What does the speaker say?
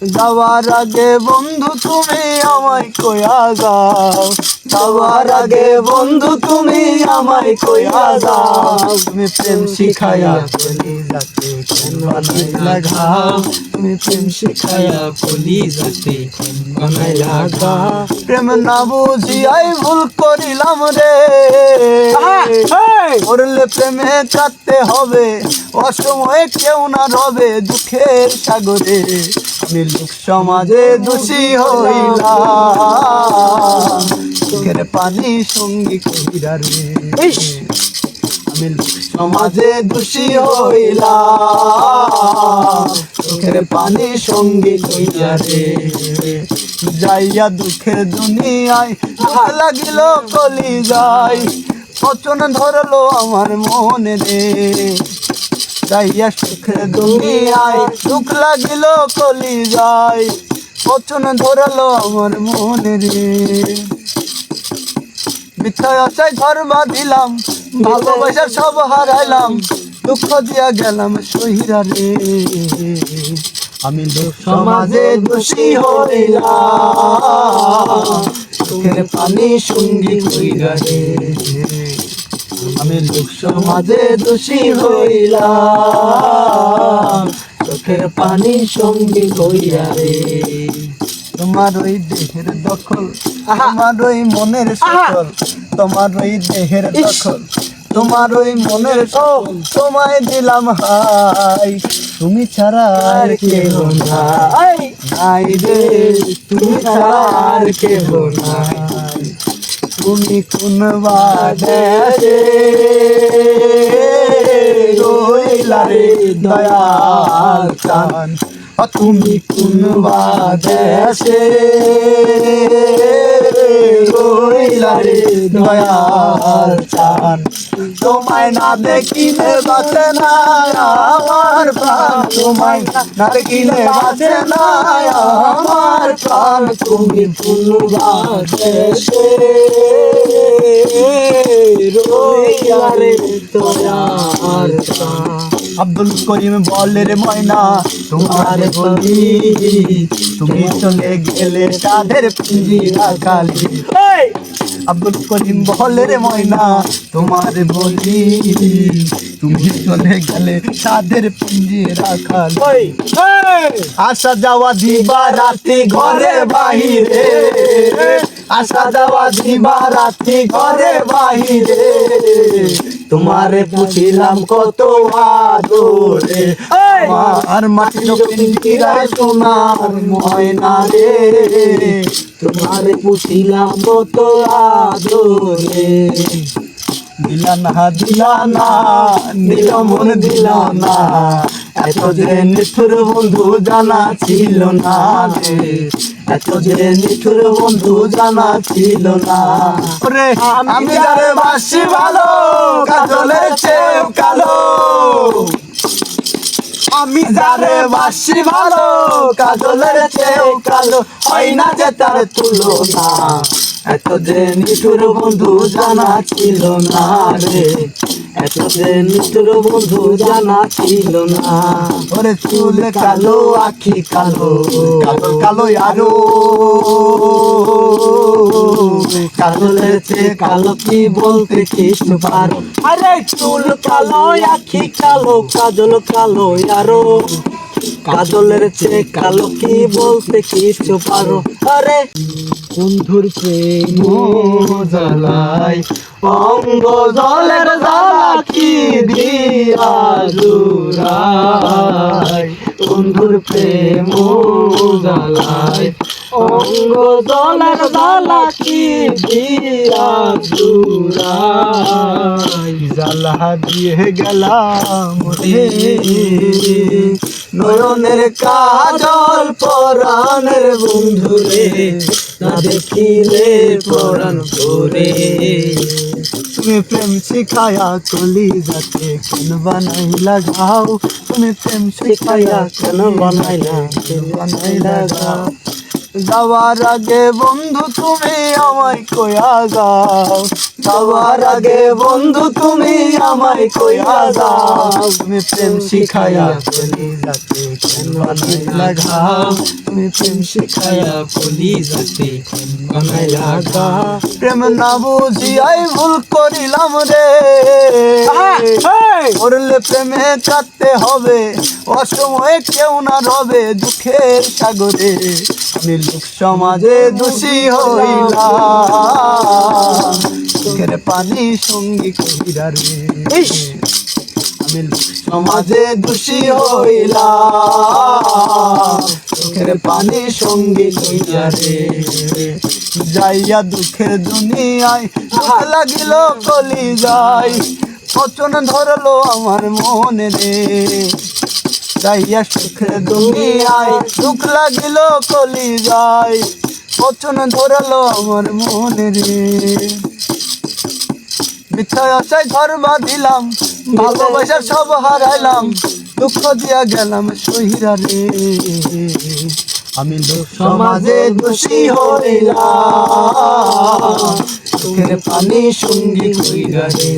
যাওয়ার আগে বন্ধু তুমি আমায় কইয়া যাও, যাওয়ার আগে বন্ধু তুমি আমায় কইয়া যাও। তুমি প্রেম শিখায়া কলিজাতে কেন বানাইলা ঘাও, তুমি প্রেম শিখায়া কলিজাতে কেন বানাইলা ঘাও। প্রেম না বুঝিয়াই ভুল করিলাম রে, করলে প্রেমে কাটতে হবে, অসময়ে কেউ না রবে দুঃখের সাগরে। আমি লোক সমাজে দোষী হইলাম, চোখের পানি সঙ্গী কইরা রে। আমি লোক সমাজে দোষী হইলাম, চোখের পানি সঙ্গী কইরা রে। যাইয়া দুঃখের দুনিয়ায় দুঃখ লাগিল কলিজায়, পচন ধরলো আমার মনে রে। যাইয়া সুখের দুনিয়ায় দুঃখ লাগিল কলিজায়, পচন ধরলো আমার মনে রে। মিথ্যায় আশায় ঘর বাঁধিলাম, ভালোবাসার সব হারাইলাম, দুঃখ দিয়া গেলাম সহিরা রে। আমি লোক সমাজে দোষী হইলাম, চোখের পানি সঙ্গী কইরা রে। আমি লোক সমাজে দোষী হইলাম, চোখের পানি সঙ্গী কইরা রে। তোমার ওই দেহের দখল, তোমার ওই মনের সকল, তোমার ওই দেহের দখল, তোমার ওই মনের সকল তোমায় দিলাম হাই। তুমি ছাড়া আর কেহ নাই, নাই রে তুমি ছাড়া আর কেহ নাই। তুমি কোন বাদেশে রইলা রে দয়াল চান, তুমি কোন বাদেশে রইলা রে দয়াল চান। তোমায় না দেখিলে বাঁচে না আমার প্রাণ, তোমায় না দেখিলে বাঁচে না আমার প্রাণ। তুমি কোন বাদেশে রইলা রে দয়াল চান। আব্দুল করিম বলে রে ময়না তোমার বলি, তুমি চলে গেলে তাদের পিঞ্জিরা খালি। আব্দুল করিম বলে রে ময়না তোমার বলি, তুমি চলে গেলে তাদের পিঞ্জিরা খালি। আসা যাওয়া দিবা রাতি ঘরে বাহিরে, আসা যাওয়া দিবা রাতি ঘরে বাহিরে। তোমারে পুছিলাম কত আদরে, আর মাটির পিঞ্জিরায় সোনার ময়না রে। তোমারে পুছিলাম কত আদরে, দিলা না দিলা না নিরমন দিলা না। এত যে নিঠুর বন্ধু জানা ছিল না রে, এত যে নিঠুর বন্ধু জানা ছিল না রে। আমি যারে বাসি ভালো কাজলের চেয়েও কালো, আমি যারে বাসি ভালো কাজলের চেয়েও কালো, হয় না যে তার তুলনা। এত যে নিঠুর বন্ধু জানা ছিল না রে, এত যে নিঠুর বন্ধু জানা ছিল না। ওরে চুল কালো আখি কালো, কালো কালো আরো কাজলের চেয়ে কালো কি বলতে কিছু পারো। আরে চুল কালো আখি কালো, কাজল কালো আরো, কাজলের চেয়ে কালো কি বলতে কিছু পারো। আরে বন্ধুর প্রেম জ্বালায় অঙ্গ জলের জ্বালা কি দিয়া জুড়ায়। বন্ধুর প্রেম জ্বালায় অঙ্গ জলের জ্বালা কি দিয়া জুড়ায়। জ্বালা দিয়ে গেলাম রে নয়নের কাজল পরাণের বন্ধু রে, না দেখিলে পরাণ করে। তুমি প্রেম শিখায়া কলিজাতে কেন বানাইলা ঘাও, তুমি প্রেম শিখায়া কেন বানাইলা ঘাও। যাওয়ার আগে বন্ধু তুমি আমায় কইয়া যাও, যাওয়ার আগে বন্ধু তুমি আমায় কইয়া যাও, তুমি প্রেম শিখায়া কলিজাতে কেন বানাইলা ঘাও, তুমি প্রেম শিখায়া কলিজাতে কেন বানাইলা ঘাও, প্রেম না বুঝিয়াই ভুল করিলাম রে, করলে প্রেমে কাটতে হবে, অসময়ে কেউ না রবে দুঃখের সাগরে, আমি লোক সমাজে দোষী হইলাম, চোখের পানি সঙ্গী কইরা রে, আমি লোক সমাজে দোষী হইলাম, চোখের পানি সঙ্গী কইরা রে, যাইয়া দুঃখের দুনিয়ায় দুঃখ লাগিল কলিজায়, পচন ধরলো আমার মনে রে, যাইয়া সুখের দুনিয়ায় দুঃখ লাগিল কলিজায়, পচন ধরলো আমার মনে রে, মিথ্যা আশায় ঘর বাঁধিলাম, ভালোবাসা সব হারাইলাম, দুঃখ দিয়া গেলাম সহিরা রে, আমি লোক সমাজে দোষী হইলাম, চোখের পানি সঙ্গী কইরা রে।